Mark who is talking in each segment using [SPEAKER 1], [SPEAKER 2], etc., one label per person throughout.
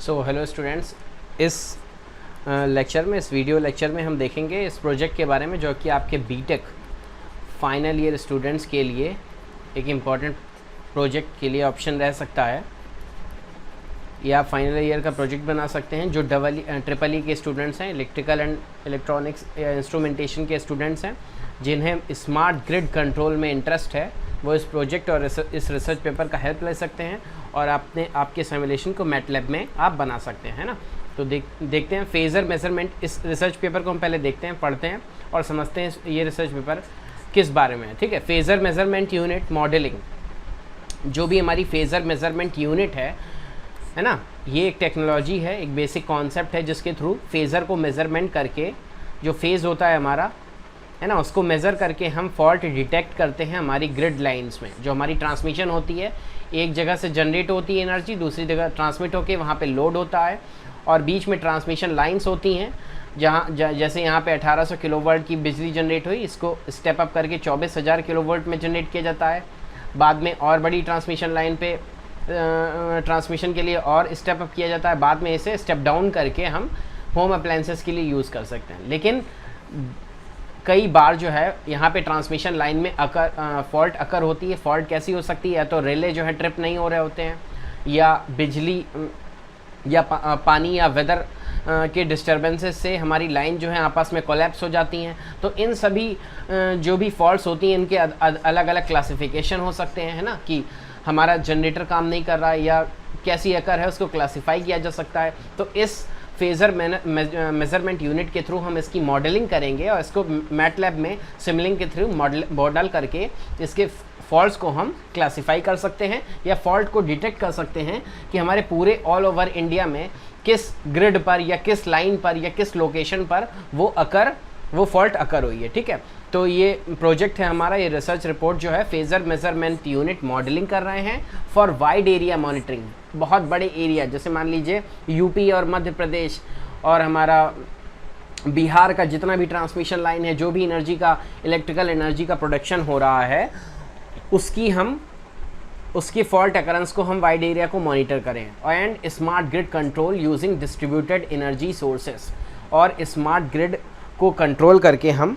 [SPEAKER 1] Hello students, इस lecture में, इस वीडियो लेक्चर में हम देखेंगे इस प्रोजेक्ट के बारे में जो कि आपके बीटेक फाइनल ईयर स्टूडेंट्स के लिए एक इम्पॉर्टेंट प्रोजेक्ट के लिए ऑप्शन रह सकता है। या आप फाइनल ईयर का प्रोजेक्ट बना सकते हैं। जो ट्रिपल ई के स्टूडेंट्स हैं, इलेक्ट्रिकल एंड इलेक्ट्रॉनिक्स या इंस्ट्रूमेंटेशन के स्टूडेंट्स हैं, जिन्हें स्मार्ट ग्रिड कंट्रोल में इंटरेस्ट है, वो इस प्रोजेक्ट और इस रिसर्च पेपर का हेल्प ले सकते हैं और आपके सिमुलेशन को मैटलैब में आप बना सकते हैं, है ना। तो देखते हैं फेज़र मेजरमेंट। इस रिसर्च पेपर को हम पहले देखते हैं, पढ़ते हैं और समझते हैं ये रिसर्च पेपर किस बारे में है। ठीक है, फेज़र मेजरमेंट यूनिट मॉडलिंग, जो भी हमारी फेज़र मेजरमेंट यूनिट है ना, ये एक टेक्नोलॉजी है, एक बेसिक कॉन्सेप्ट है जिसके थ्रू फेज़र को मेज़रमेंट करके, जो फेज़ होता है हमारा, है ना, उसको मेज़र करके हम फॉल्ट डिटेक्ट करते हैं हमारी ग्रिड लाइंस में। जो हमारी ट्रांसमिशन होती है, एक जगह से जनरेट होती है एनर्जी, दूसरी जगह ट्रांसमिट होकर वहाँ पे लोड होता है, और बीच में ट्रांसमिशन लाइंस होती हैं जैसे यहाँ पे 1800 किलोवाट की बिजली जनरेट हुई, इसको स्टेप अप करके 24,000 किलोवाट में जनरेट किया जाता है। बाद में और बड़ी ट्रांसमिशन लाइन पे ट्रांसमिशन के लिए और स्टेप अप किया जाता है, बाद में इसे स्टेप डाउन करके हम होम अप्लायंसेस के लिए यूज़ कर सकते हैं। लेकिन कई बार जो है यहाँ पे ट्रांसमिशन लाइन में फॉल्ट अकर होती है। फॉल्ट कैसी हो सकती है? या तो रिले जो है ट्रिप नहीं हो रहे होते हैं, या बिजली या पानी या वेदर के डिस्टर्बेंसेस से हमारी लाइन जो है आपस में कोलैप्स हो जाती हैं। तो इन सभी जो भी फॉल्ट्स होती हैं, इनके अलग अलग क्लासिफिकेशन हो सकते हैं, है ना, कि हमारा जनरेटर काम नहीं कर रहा है या कैसी अकर है, उसको क्लासिफाई किया जा सकता है। तो इस फेज़र मेजरमेंट यूनिट के थ्रू हम इसकी मॉडलिंग करेंगे और इसको मैटलैब में सिमुलिंग के थ्रू मॉडल करके इसके फॉल्ट्स को हम क्लासिफाई कर सकते हैं या फॉल्ट को डिटेक्ट कर सकते हैं कि हमारे पूरे ऑल ओवर इंडिया में किस ग्रिड पर या किस लाइन पर या किस लोकेशन पर वो फॉल्ट अकर हुई है। ठीक है, तो ये प्रोजेक्ट है हमारा, ये रिसर्च रिपोर्ट जो है फेज़र मेजरमेंट यूनिट मॉडलिंग कर रहे हैं फॉर वाइड एरिया मॉनिटरिंग। बहुत बड़े एरिया, जैसे मान लीजिए यूपी और मध्य प्रदेश और हमारा बिहार का जितना भी ट्रांसमिशन लाइन है, जो भी एनर्जी का, इलेक्ट्रिकल एनर्जी का प्रोडक्शन हो रहा है, उसकी फॉल्ट अकरेंस को हम वाइड एरिया को मॉनिटर करें। And smart grid control using distributed energy sources, और स्मार्ट ग्रिड को कंट्रोल करके हम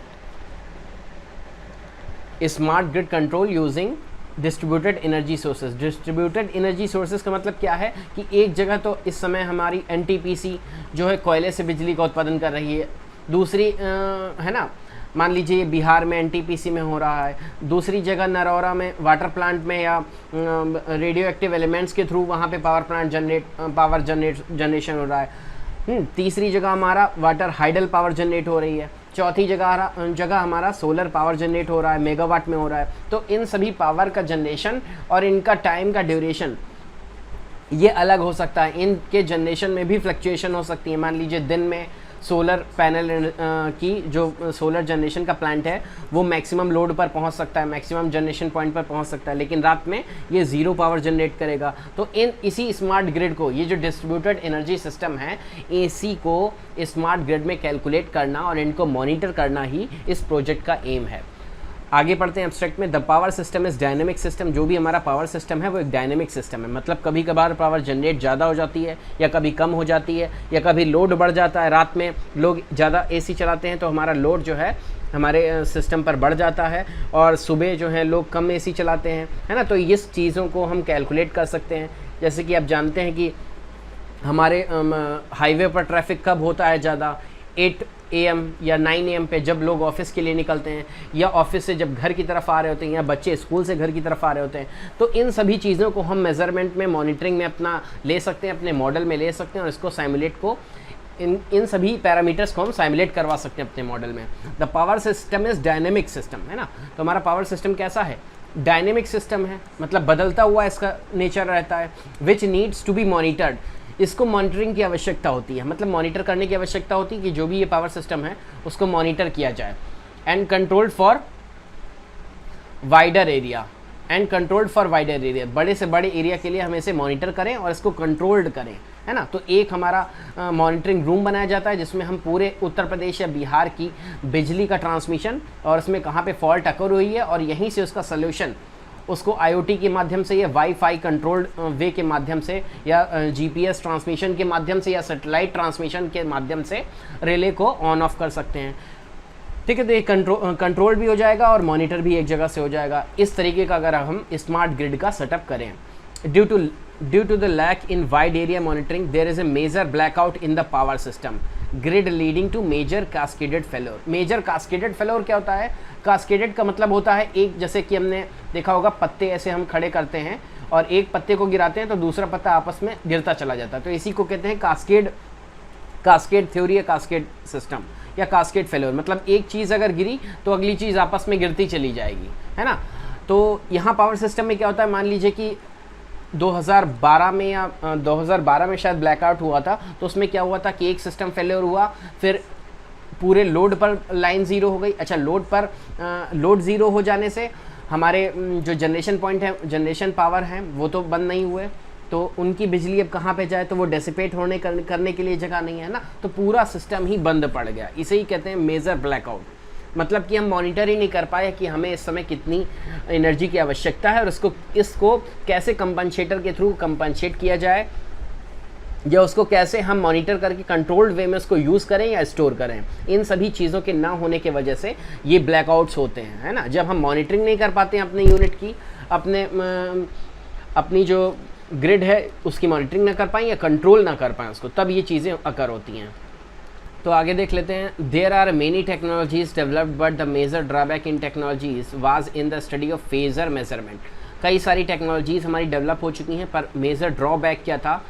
[SPEAKER 1] smart grid control using distributed energy sources. Distributed energy sources का मतलब क्या है कि एक जगह तो इस समय हमारी एनटीपीसी जो है कोयले से बिजली का उत्पादन कर रही है, दूसरी है ना, मान लीजिए बिहार में एनटीपीसी में हो रहा है, दूसरी जगह नरौरा में वाटर प्लांट में या रेडियो एक्टिव एलिमेंट्स के थ्रू वहाँ पे पावर जनरेशन हो रहा है, तीसरी जगह हमारा वाटर हाइडल पावर जनरेट हो रही है, चौथी जगह हमारा सोलर पावर जनरेट हो रहा है, मेगावाट में हो रहा है। तो इन सभी पावर का जनरेशन और इनका टाइम का ड्यूरेशन ये अलग हो सकता है। इनके जनरेशन में भी फ्लक्चुएशन हो सकती है। मान लीजिए दिन में सोलर पैनल की जो सोलर जनरेशन का प्लांट है वो मैक्सिमम लोड पर पहुंच सकता है, मैक्सिमम जनरेशन पॉइंट पर पहुंच सकता है, लेकिन रात में ये ज़ीरो पावर जनरेट करेगा। तो इसी स्मार्ट ग्रिड को, ये जो डिस्ट्रीब्यूटेड एनर्जी सिस्टम है, इसी को स्मार्ट ग्रिड में कैलकुलेट करना और इनको मॉनिटर करना ही इस प्रोजेक्ट का एम है। आगे पढ़ते हैं एब्स्ट्रैक्ट में। The power system is dynamic system. जो भी हमारा पावर सिस्टम है वो एक डायनेमिक सिस्टम है, मतलब कभी कभार पावर जनरेट ज़्यादा हो जाती है या कभी कम हो जाती है, या कभी लोड बढ़ जाता है। रात में लोग ज़्यादा एसी चलाते हैं तो हमारा लोड जो है हमारे सिस्टम पर बढ़ जाता है, और सुबह जो है लोग कम एसी चलाते हैं, है ना। तो इस चीज़ों को हम कैलकुलेट कर सकते हैं। जैसे कि आप जानते हैं कि हमारे हाईवे पर ट्रैफिक कब होता है ज़्यादा, 8 AM या 9 AM पे जब लोग ऑफिस के लिए निकलते हैं, या ऑफिस से जब घर की तरफ आ रहे होते हैं, या बच्चे स्कूल से घर की तरफ आ रहे होते हैं। तो इन सभी चीज़ों को हम मेज़रमेंट में, मॉनिटरिंग में अपना ले सकते हैं, अपने मॉडल में ले सकते हैं, और इसको साइमुलेट को इन सभी पैरामीटर्स को हम साइमुलेट करवा सकते हैं अपने मॉडल में। The power system is dynamic system, है ना। तो हमारा पावर सिस्टम कैसा है? डायनेमिक सिस्टम है, मतलब बदलता हुआ इसका नेचर रहता है। Which needs to be monitored, इसको मॉनिटरिंग की आवश्यकता होती है, मतलब मॉनिटर करने की आवश्यकता होती है कि जो भी ये पावर सिस्टम है उसको मॉनिटर किया जाए। And controlled for wider area, बड़े से बड़े एरिया के लिए हम इसे मॉनिटर करें और इसको कंट्रोल्ड करें, है ना। तो एक हमारा मॉनिटरिंग रूम बनाया जाता है जिसमें हम पूरे उत्तर प्रदेश या बिहार की बिजली का ट्रांसमिशन और उसमें कहाँ पे फॉल्ट अकर हुई है और यहीं से उसका सल्यूशन उसको IoT के माध्यम से या वाईफाई कंट्रोल्ड वे के माध्यम से या GPS ट्रांसमिशन के माध्यम से या सैटेलाइट ट्रांसमिशन के माध्यम से रिले को ऑन ऑफ कर सकते हैं। ठीक है, तो ये कंट्रोल भी हो जाएगा और मॉनिटर भी एक जगह से हो जाएगा। इस तरीके का अगर हम स्मार्ट ग्रिड का सेटअप करें, due to the lack in wide area monitoring there is a major blackout in the power system grid leading to major cascaded failure. Major cascaded failure क्या होता है? कास्केडेड का मतलब होता है एक, जैसे कि हमने देखा होगा पत्ते ऐसे हम खड़े करते हैं और एक पत्ते को गिराते हैं तो दूसरा पत्ता आपस में गिरता चला जाता है, तो इसी को कहते हैं कास्केड थ्योरी या कास्केड सिस्टम या कास्केड फेलोर। मतलब एक चीज़ अगर गिरी तो अगली चीज़ आपस में गिरती चली जाएगी, है ना। तो यहाँ पावर सिस्टम में क्या होता है, मान लीजिए कि 2012 में या 2012 में शायद ब्लैकआउट हुआ था, तो उसमें क्या हुआ था कि एक सिस्टम फेलियर हुआ, फिर पूरे लोड पर लाइन ज़ीरो हो गई। अच्छा, लोड ज़ीरो हो जाने से हमारे जो जनरेशन पॉइंट है, जनरेशन पावर है, वो तो बंद नहीं हुए, तो उनकी बिजली अब कहाँ पे जाए, तो वो डेसिपेट करने के लिए जगह नहीं है ना, तो पूरा सिस्टम ही बंद पड़ गया। इसे ही कहते हैं मेजर ब्लैकआउट। मतलब कि हम मॉनिटर ही नहीं कर पाए कि हमें इस समय कितनी एनर्जी की आवश्यकता है और इसको कैसे कंपनसेटर के थ्रू कंपनसेट किया जाए, या उसको कैसे हम मॉनिटर करके कंट्रोल्ड वे में उसको यूज़ करें या स्टोर करें। इन सभी चीज़ों के ना होने की वजह से ये ब्लैकआउट्स होते हैं, है ना। जब हम मॉनिटरिंग नहीं कर पाते हैं अपने यूनिट की, अपनी जो ग्रिड है उसकी मॉनिटरिंग ना कर पाएँ या कंट्रोल ना कर पाएँ उसको, तब ये चीज़ें अकर होती हैं। तो आगे देख लेते हैं। There are many technologies developed but the major drawback in technologies was in the study of phasor measurement. कई सारी टेक्नोलॉजीज़ हमारी डेवलप हो चुकी हैं, पर मेजर ड्रॉबैक क्या था,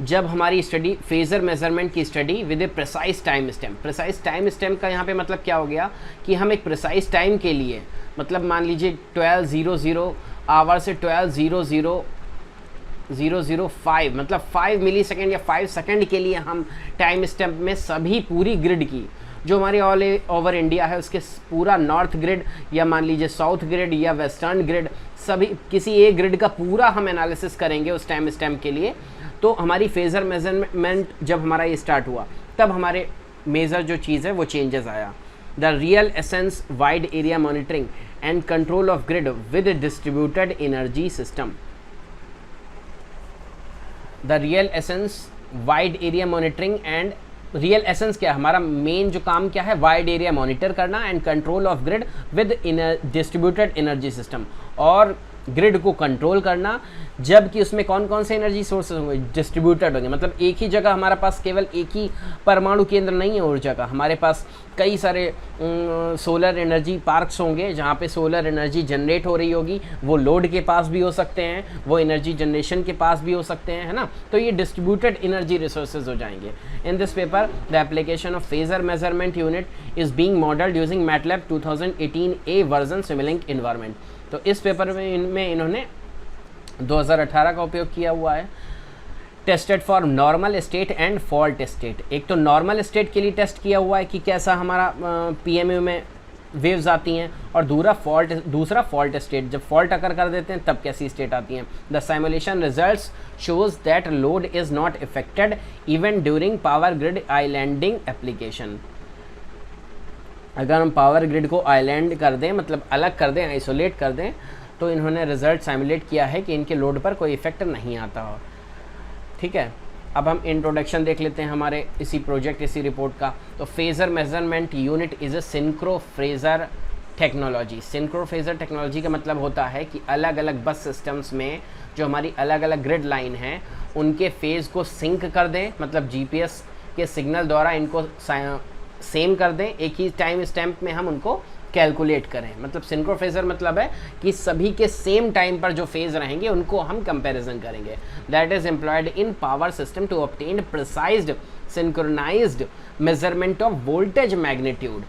[SPEAKER 1] जब हमारी स्टडी फेजर मेजरमेंट की study with A precise time stamp. Precise time stamp का यहाँ पे मतलब क्या हो गया कि हम एक प्रिसाइज टाइम के लिए, मतलब मान लीजिए 12:00 आवर से 12:00:005 मतलब 5 मिली सेकेंड या 5 सेकेंड के लिए हम टाइम स्टैम्प में सभी पूरी ग्रिड की, जो हमारी ऑल ओवर इंडिया है उसके पूरा नॉर्थ ग्रिड या मान लीजिए साउथ ग्रिड या वेस्टर्न ग्रिड, सभी किसी एक ग्रिड का पूरा हम एनालिसिस करेंगे उस टाइम स्टैम्प के लिए। तो हमारी फेजर मेजरमेंट जब हमारा ये स्टार्ट हुआ, तब हमारे मेजर जो चीज़ है वो चेंजेस आया। The real essence wide area monitoring and control of grid with distributed energy system. The real essence wide area monitoring and, real essence क्या है, हमारा मेन जो काम क्या है, वाइड एरिया मॉनिटर करना and control of grid with distributed energy system, और grid को कंट्रोल करना, जबकि उसमें कौन कौन से एनर्जी सोर्सेज होंगे, डिस्ट्रीब्यूटेड होंगे। मतलब एक ही जगह हमारे पास केवल एक ही परमाणु केंद्र नहीं है ऊर्जा का, हमारे पास कई सारे सोलर एनर्जी पार्क्स होंगे जहाँ पे सोलर एनर्जी जनरेट हो रही होगी, वो लोड के पास भी हो सकते हैं, वो एनर्जी जनरेशन के पास भी हो सकते हैं, है ना। तो ये डिस्ट्रीब्यूटेड एनर्जी रिसोर्सेज हो जाएंगे। In this paper the application of phasor measurement unit is being modelled using MATLAB 2018A version Simulink environment. तो इस पेपर में इन्होंने 2018 का उपयोग किया हुआ है। Tested for normal state and fault state. एक तो नॉर्मल स्टेट के लिए टेस्ट किया हुआ है कि कैसा हमारा PMU में वेव्स आती हैं, और दूसरा फॉल्ट स्टेट, जब फॉल्ट अकर कर देते हैं तब कैसी स्टेट आती हैं। The simulation results shows that load is not affected even during power grid islanding application. अगर हम पावर ग्रिड को आइलैंड कर दें, मतलब अलग कर दें, आइसोलेट कर दें, तो इन्होंने रिजल्ट सिमुलेट किया है कि इनके लोड पर कोई इफेक्ट नहीं आता हो। ठीक है, अब हम इंट्रोडक्शन देख लेते हैं हमारे इसी रिपोर्ट का। तो phasor measurement unit is a synchro Fraser technology. Synchro Fraser technology का मतलब होता है कि अलग अलग बस सिस्टम्स में जो हमारी अलग अलग ग्रिड लाइन हैं उनके फेज़ को सिंक कर दें, मतलब GPS के सिग्नल द्वारा इनको सेम कर दें, एक ही टाइम स्टैम्प में हम उनको कैलकुलेट करें। मतलब सिंक्रो फेजर मतलब है कि सभी के सेम टाइम पर जो फेज रहेंगे उनको हम कंपैरिजन करेंगे। That is employed in power system to obtain precised synchronised measurement of voltage magnitude.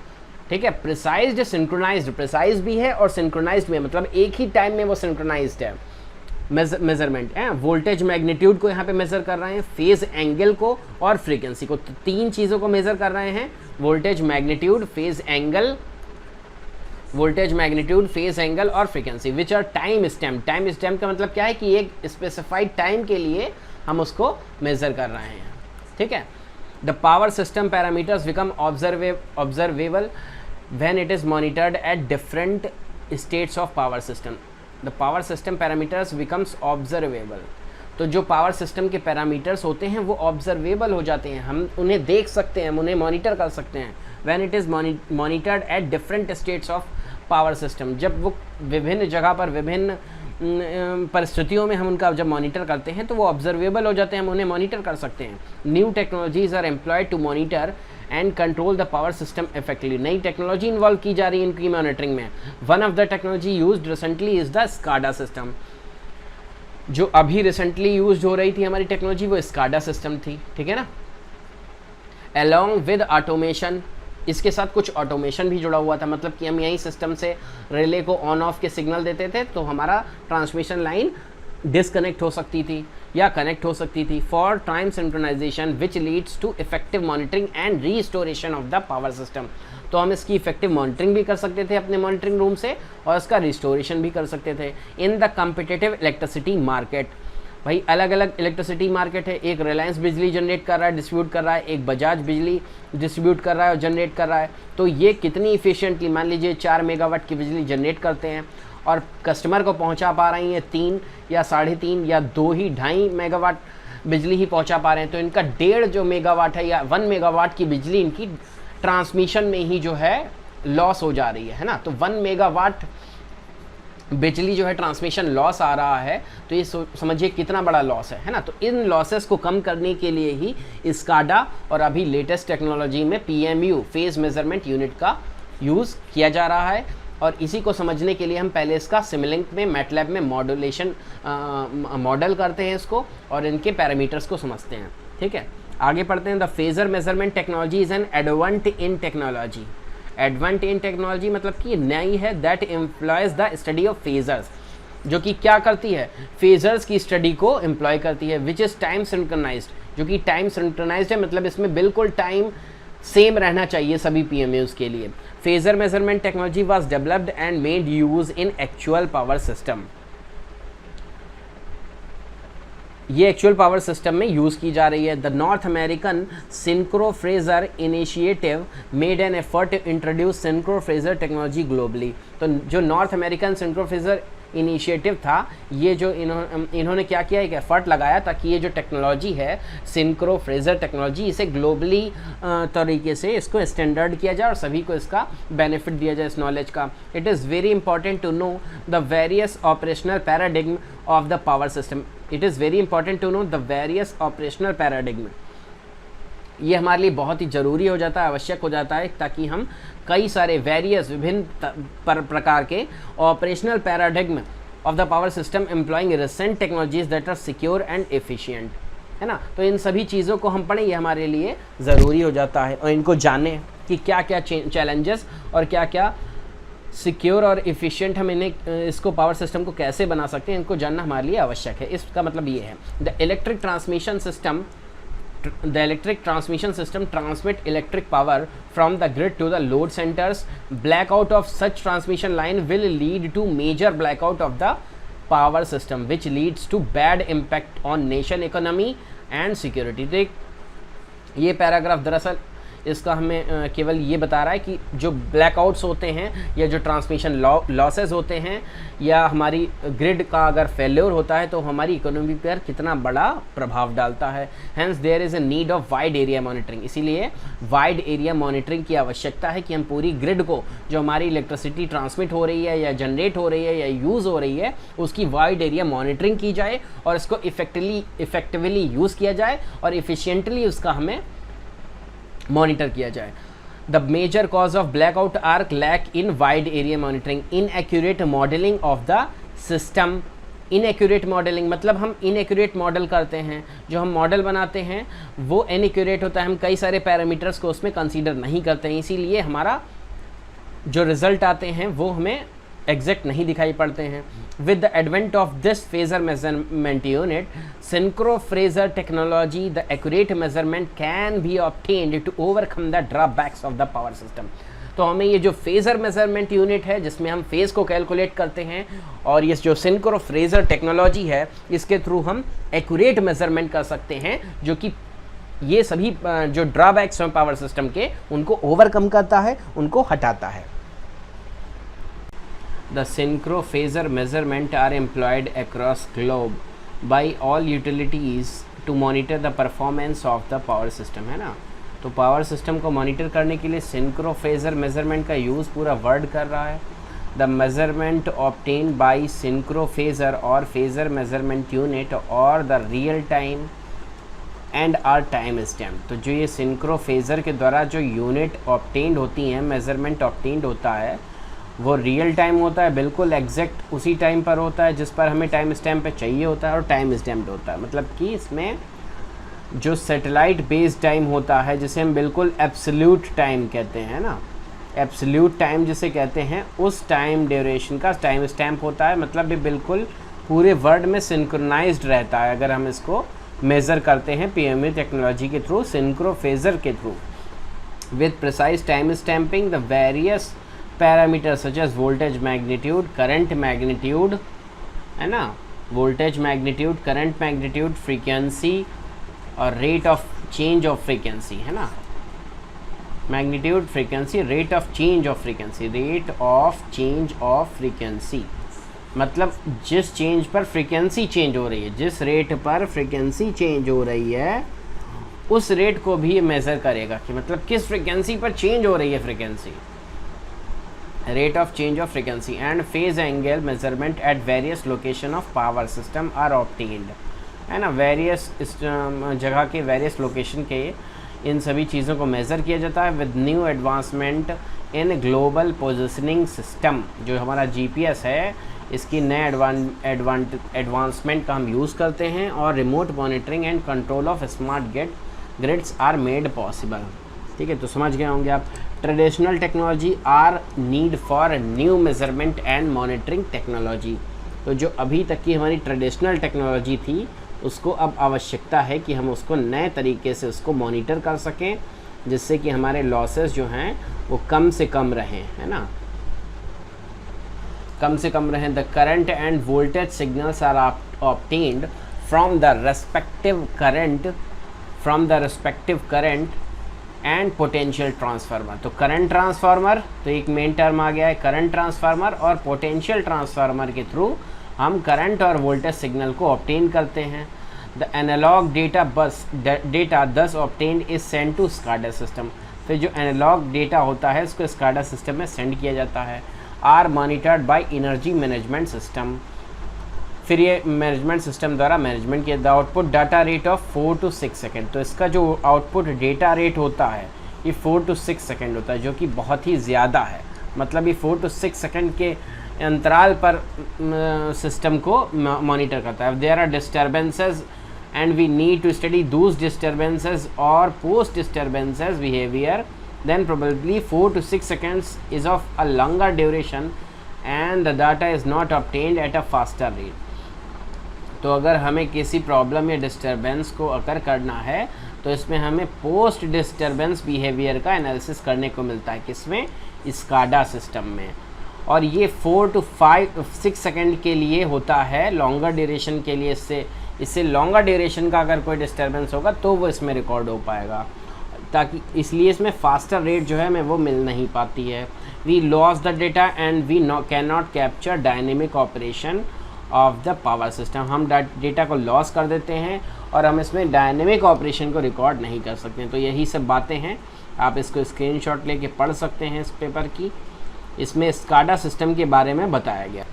[SPEAKER 1] ठीक है, प्रिसाइज्ड सिंक्रोनाइज्ड, प्रिसाइज भी है और सिंक्रोनाइज्ड भी है, मतलब एक ही टाइम में वो सिंक्रोनाइज्ड है मेजरमेंट है। वोल्टेज मैग्नीट्यूड को यहाँ पे मेजर कर रहे हैं, फेज एंगल को और फ्रीक्वेंसी को, तो तीन चीज़ों को मेजर कर रहे हैं, वोल्टेज मैग्नीट्यूड, फेज एंगल और frequency, which are time stamp. Time stamp का मतलब क्या है कि एक स्पेसिफाइड टाइम के लिए हम उसको मेजर कर रहे हैं। ठीक है, the power system parameters become observable when it is monitored at different states of power system. The power system parameters becomes observable. तो जो पावर सिस्टम के पैरामीटर्स होते हैं वो ऑब्जर्वेबल हो जाते हैं, हम उन्हें देख सकते हैं, हम उन्हें मॉनिटर कर सकते हैं। When it is monitored at different states of power system, जब वो विभिन्न जगह पर विभिन्न परिस्थितियों में हम उनका जब मॉनिटर करते हैं तो वो ऑब्जर्वेबल हो जाते हैं, हम उन्हें मॉनिटर कर सकते हैं। New technologies are employed to monitor and control the power system effectively. नई टेक्नोलॉजी इन्वॉल्व की जा रही है इनकी मॉनिटरिंग में। One of the technology used recently is the SCADA system. जो अभी रिसेंटली यूज हो रही थी हमारी टेक्नोलॉजी वो स्काडा सिस्टम थी, ठीक है ना। अलॉन्ग विद ऑटोमेशन, इसके साथ कुछ ऑटोमेशन भी जुड़ा हुआ था, मतलब कि हम यही सिस्टम से रिले को ऑन ऑफ के सिग्नल देते थे तो हमारा ट्रांसमिशन लाइन डिसकनेक्ट हो सकती थी या कनेक्ट हो सकती थी। For time synchronisation which leads to effective monitoring and restoration of the power system. तो हम इसकी इफेक्टिव मॉनिटरिंग भी कर सकते थे अपने मॉनिटरिंग रूम से और इसका रिस्टोरेशन भी कर सकते थे। In the competitive electricity market, भाई अलग अलग इलेक्ट्रिसिटी मार्केट है, एक रिलायंस बिजली जनरेट कर रहा है, डिस्ट्रीब्यूट कर रहा है, एक बजाज बिजली डिस्ट्रीब्यूट कर रहा है और जनरेट कर रहा है। तो ये कितनी इफिशिएंटली, मान लीजिए 4 मेगावाट की बिजली जनरेट करते हैं और कस्टमर को पहुंचा पा रही हैं 3 या 3.5 या 2.5 मेगावाट बिजली ही पहुंचा पा रहे हैं, तो इनका 1.5 जो मेगावाट है या 1 मेगावाट की बिजली इनकी ट्रांसमिशन में ही जो है लॉस हो जा रही है ना। तो 1 मेगावाट बिजली जो है ट्रांसमिशन लॉस आ रहा है, तो ये समझिए कितना बड़ा लॉस है ना। तो इन लॉसेस को कम करने के लिए ही स्काडा और अभी लेटेस्ट टेक्नोलॉजी में PMU फेज मेजरमेंट यूनिट का यूज़ किया जा रहा है। और इसी को समझने के लिए हम पहले इसका सिमुलिंक में मैटलैब में मॉड्यूलेशन मॉडल करते हैं इसको और इनके पैरामीटर्स को समझते हैं, ठीक है। आगे पढ़ते हैं। The phasor measurement technology is an एडवांट in technology. एडवांट in technology मतलब कि नई है, that employees the study of phasors, जो कि क्या करती है, फेजर्स की स्टडी को एम्प्लॉय करती है। विच इज़ टाइम सिंक्रोनाइज्ड, जो कि टाइम सिंक्रोनाइज्ड है, मतलब इसमें बिल्कुल टाइम सेम रहना चाहिए सभी PMUs के लिए। Phasor measurement technology was developed and made use in actual power system. ये एक्चुअल पावर सिस्टम में यूज़ की जा रही है। The North American synchrophasor initiative made an effort to introduce synchrophasor technology globally. तो जो North American synchrophasor initiative था, ये जो इन्होंने क्या किया, एक एफर्ट लगाया ताकि ये जो टेक्नोलॉजी है सिंक्रो फ्रेजर टेक्नोलॉजी, इसे ग्लोबली तरीके से इसको स्टैंडर्ड किया जाए और सभी को इसका बेनिफिट दिया जाए इस नॉलेज का। It is very important to know the various operational paradigm of the power system. It is very important to know the various operational paradigm. ये हमारे लिए बहुत ही ज़रूरी हो जाता है, आवश्यक हो जाता है, ताकि हम कई सारे वेरियस विभिन्न प्रकार के operational paradigm of the power system employing recent technologies that are secure and efficient, है ना। तो इन सभी चीज़ों को हम पढ़ें, ये हमारे लिए ज़रूरी हो जाता है और इनको जानें कि क्या क्या चैलेंजेस और क्या क्या सिक्योर और एफिशिएंट हम इन्हें इसको पावर सिस्टम को कैसे बना सकते हैं, इनको जानना हमारे लिए आवश्यक है। इसका मतलब ये है, the electric transmission system transmit electric power from the grid to the load centers. Blackout of such transmission line will lead to major blackout of the power system, which leads to bad impact on nation economy and security. देख, ये paragraph दरअसल इसका हमें केवल ये बता रहा है कि जो ब्लैकआउट्स होते हैं या जो ट्रांसमिशन लॉसेस होते हैं या हमारी ग्रिड का अगर फेल्योर होता है तो हमारी इकोनॉमी पर कितना बड़ा प्रभाव डालता है। Hence there is a need of wide area monitoring. इसीलिए वाइड एरिया मॉनिटरिंग की आवश्यकता है कि हम पूरी ग्रिड को, जो हमारी इलेक्ट्रिसिटी ट्रांसमिट हो रही है या जनरेट हो रही है या यूज़ हो रही है, उसकी वाइड एरिया मॉनिटरिंग की जाए और इसको इफेक्टिवली यूज़ किया जाए और इफ़िशिएंटली उसका हमें मॉनिटर किया जाए। The major cause of blackout are lack in wide area monitoring, inaccurate modelling of the system. Inaccurate modelling मतलब हम इनएक्यूरेट मॉडल करते हैं, जो हम मॉडल बनाते हैं वो इनएक्यूरेट होता है, हम कई सारे पैरामीटर्स को उसमें कंसीडर नहीं करते हैं, इसीलिए हमारा जो रिजल्ट आते हैं वो हमें एग्जैक्ट नहीं दिखाई पड़ते हैं। With the advent of this phasor measurement unit synchrophasor technology, the accurate measurement can be obtained to overcome the drawbacks of the power system. तो हमें ये जो फेजर मेजरमेंट यूनिट है जिसमें हम फेज को कैलकुलेट करते हैं और ये जो सिंक्रो फ्रेजर टेक्नोलॉजी है इसके थ्रू हम एक्यूरेट मेजरमेंट कर सकते हैं, जो कि ये सभी जो ड्रॉबैक्स हैं पावर सिस्टम के उनको ओवरकम करता है, उनको हटाता है। The synchrophasor measurement are employed across globe by all utilities to monitor the performance of the power system, है ना। तो पावर सिस्टम को मॉनिटर करने के लिए synchrophasor measurement का यूज़ पूरा वर्ल्ड कर रहा है। The measurement obtained by synchrophasor और phasor measurement unit और the real time and are time stamp. तो जो ये synchrophasor के द्वारा जो यूनिट ऑब्टेन्ड होती हैं, मेजरमेंट ऑब्टेन्ड होता है, वो रियल टाइम होता है, बिल्कुल एग्जैक्ट उसी टाइम पर होता है जिस पर हमें टाइम स्टैम्प पे चाहिए होता है, और टाइम स्टैम्प्ड होता है। मतलब कि इसमें जो सैटेलाइट बेस्ड टाइम होता है, जिसे हम बिल्कुल एब्सोल्यूट टाइम कहते हैं ना, एब्सोल्यूट टाइम जिसे कहते हैं, उस टाइम ड्यूरेशन का टाइम स्टैम्प होता है। मतलब ये बिल्कुल पूरे वर्ल्ड में सिंक्रोनाइज्ड रहता है अगर हम इसको मेज़र करते हैं PMU टेक्नोलॉजी के थ्रू, synchrophasor के through, with precise time stamping the various parameters such as voltage magnitude, current magnitude, है ना, voltage magnitude, current magnitude, frequency और rate of change of frequency, है ना, magnitude, frequency, rate of change of frequency, rate of change of frequency, मतलब जिस change पर frequency change हो रही है, जिस रेट पर फ्रीक्वेंसी चेंज हो रही है उस रेट को भी ये मेज़र करेगा कि मतलब किस फ्रीक्वेंसी पर चेंज हो रही है frequency, rate of change of frequency and phase angle measurement at various location of power system are obtained, है ना। वेरियस जगह के वेरियस लोकेशन के इन सभी चीज़ों को मेज़र किया जाता है with new advancement in global positioning system. जो हमारा GPS है, इसकी नए एडवांसमेंट का हम यूज़ करते हैं, और remote monitoring and control of smart grids are made possible. ठीक है, तो समझ गए होंगे आप। Traditional technology are need for new measurement and monitoring technology. तो जो अभी तक की हमारी ट्रेडिशनल टेक्नोलॉजी थी, उसको अब आवश्यकता है कि हम उसको नए तरीके से उसको मॉनिटर कर सकें, जिससे कि हमारे लॉसेस जो हैं वो कम से कम रहें, है ना, कम से कम रहें। The current and voltage signals are obtained from the respective current and potential transformer. तो करंट ट्रांसफार्मर, तो एक मेन टर्म आ गया है करंट ट्रांसफार्मर, और पोटेंशियल ट्रांसफार्मर के थ्रू हम करंट और वोल्टेज सिग्नल को ऑब्टेन करते हैं। The analogue data thus obtained is send to SCADA system. फिर जो एनालॉग डेटा होता है उसको SCADA सिस्टम में सेंड किया जाता है। Are monitored by energy management system, फिर ये मैनेजमेंट सिस्टम द्वारा मैनेजमेंट किया। The output data rate of 4 to 6 second. तो इसका जो आउटपुट डेटा रेट होता है ये 4 to 6 सेकेंड होता है, जो कि बहुत ही ज़्यादा है। मतलब ये 4 to 6 सेकेंड के अंतराल पर सिस्टम को मॉनिटर करता है। There are disturbances and we need to study those disturbances और post disturbances behaviour, then probably 4 to 6 seconds is of a longer duration and the data is not obtained at a faster rate। तो अगर हमें किसी problem या disturbance को अकर करना है तो इसमें हमें पोस्ट डिस्टर्बेंस बिहेवियर का एनालिसिस करने को मिलता है, किसमें, SCADA सिस्टम में। और ये 4 to 6 सेकेंड के लिए होता है, लॉन्गर ड्यूरेशन के लिए। इससे लॉन्गर ड्यूरेशन का अगर कोई डिस्टर्बेंस होगा तो वो इसमें रिकॉर्ड हो पाएगा, ताकि इसलिए इसमें फास्टर रेट जो है हमें वो मिल नहीं पाती है। We loss the data and we can not capture dynamic operation of the power system. हम डेटा को लॉस कर देते हैं और हम इसमें डायनेमिक ऑपरेशन को रिकॉर्ड नहीं कर सकते। तो यही सब बातें हैं, आप इसको स्क्रीनशॉट लेके पढ़ सकते हैं इस पेपर की। इसमें SCADA सिस्टम के बारे में बताया गया।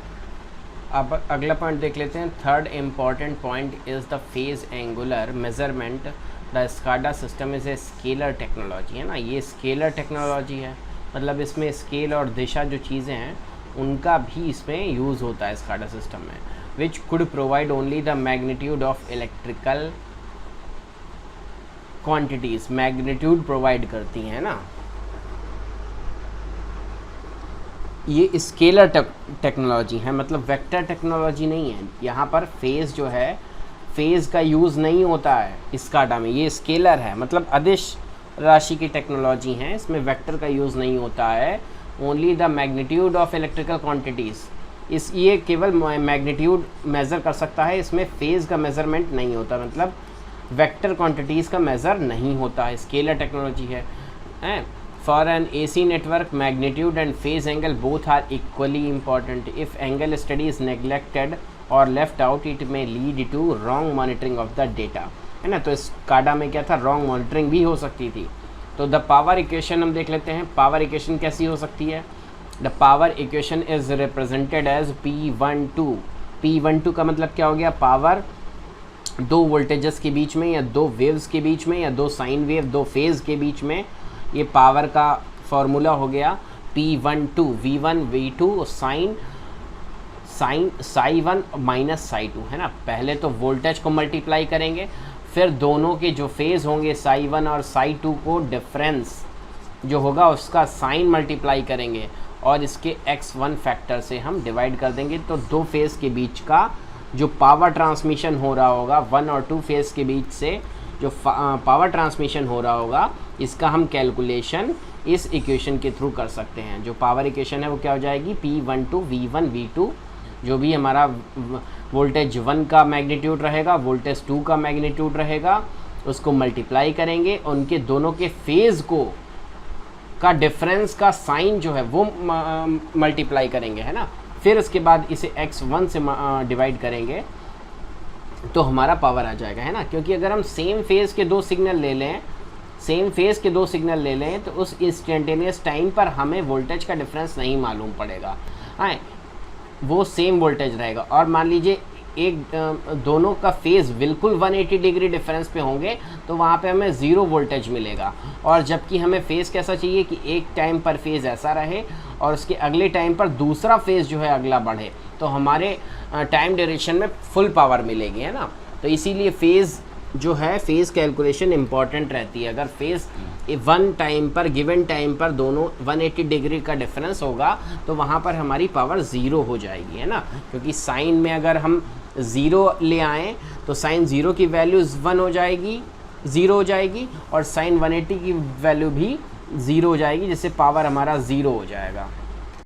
[SPEAKER 1] अब अगला पॉइंट देख लेते हैं। Third important point is the phase angular measurement. The SCADA system is a scalar technology, है ना, ये स्केलर टेक्नोलॉजी है। मतलब इसमें स्केल और दिशा जो चीज़ें हैं उनका भी इसमें यूज़ होता है SCADA सिस्टम में। Which could provide only the magnitude of electrical quantities, magnitude provide करती हैं ना। ये स्केलर टेक्नोलॉजी है, मतलब वेक्टर टेक्नोलॉजी नहीं है। यहाँ पर फेज़ जो है, फेज़ का यूज़ नहीं होता है SCADA में, ये स्केलर है, मतलब अदिश राशि की टेक्नोलॉजी है। इसमें वेक्टर का यूज़ नहीं होता है। Only the magnitude of electrical quantities, ये केवल मैग्नीट्यूड मेज़र कर सकता है, इसमें फेज़ का मेज़रमेंट नहीं होता, मतलब वेक्टर क्वांटिटीज़ का मेज़र नहीं होता है। स्केलर टेक्नोलॉजी है। For an AC network magnitude and phase angle both are equally important. If angle study is neglected और left out it may lead to wrong monitoring of the data, है ना. तो इस काडा में क्या था, रॉन्ग मॉनिटरिंग भी हो सकती थी. तो द पावर इक्वेशन हम देख लेते हैं. पावर इक्वेशन कैसी हो सकती है. The power equation is represented as P12. P12 का मतलब क्या हो गया, पावर दो वोल्टेजेस के बीच में या दो वेव्स के बीच में या दो साइन वेव दो फेज़ के बीच में, ये पावर का फॉर्मूला हो गया P12. V1 V2 sign Sai 1 minus psi 2, है ना. पहले तो वोल्टेज को मल्टीप्लाई करेंगे, फिर दोनों के जो फेज़ होंगे साई 1 और साई 2 को डिफरेंस जो होगा उसका साइन मल्टीप्लाई करेंगे और इसके x1 फैक्टर से हम डिवाइड कर देंगे. तो दो फेज़ के बीच का जो पावर ट्रांसमिशन हो रहा होगा, 1 और 2 फेज़ के बीच से जो पावर ट्रांसमिशन हो रहा होगा, इसका हम कैलकुलेशन इस इक्वेशन के थ्रू कर सकते हैं. जो पावर इक्वेशन है वो क्या हो जाएगी, P12 V1 V2, जो भी हमारा वोल्टेज 1 का मैग्नीट्यूड रहेगा, वोल्टेज 2 का मैग्नीट्यूड रहेगा, उसको मल्टीप्लाई करेंगे, उनके दोनों के फेज़ को का डिफरेंस का साइन जो है वो मल्टीप्लाई करेंगे, है ना. फिर उसके बाद इसे x1 से डिवाइड करेंगे तो हमारा पावर आ जाएगा, है ना. क्योंकि अगर हम सेम फेज़ के दो सिग्नल ले लें तो उस इंस्टेंटेनियस टाइम पर हमें वोल्टेज का डिफरेंस नहीं मालूम पड़ेगा, हाँ, वो सेम वोल्टेज रहेगा. और मान लीजिए दोनों का फेज़ बिल्कुल 180 डिग्री डिफरेंस पे होंगे तो वहाँ पे हमें ज़ीरो वोल्टेज मिलेगा. और जबकि हमें फेज़ कैसा चाहिए कि एक टाइम पर फेज़ ऐसा रहे और उसके अगले टाइम पर दूसरा फेज़ जो है अगला बढ़े, तो हमारे टाइम ड्यूरेशन में फुल पावर मिलेगी, है ना. तो इसीलिए फेज़ जो है, फेज़ कैलकुलेशन इंपॉर्टेंट रहती है. अगर फेज़ गिवन टाइम पर दोनों 180 डिग्री का डिफरेंस होगा तो वहाँ पर हमारी पावर ज़ीरो हो जाएगी, है ना. क्योंकि साइन में अगर हम ज़ीरो ले आएँ तो साइन 0 की वैल्यू 1 हो जाएगी, 0 हो जाएगी, और साइन 180 की वैल्यू भी 0 हो जाएगी, जिससे पावर हमारा 0 हो जाएगा.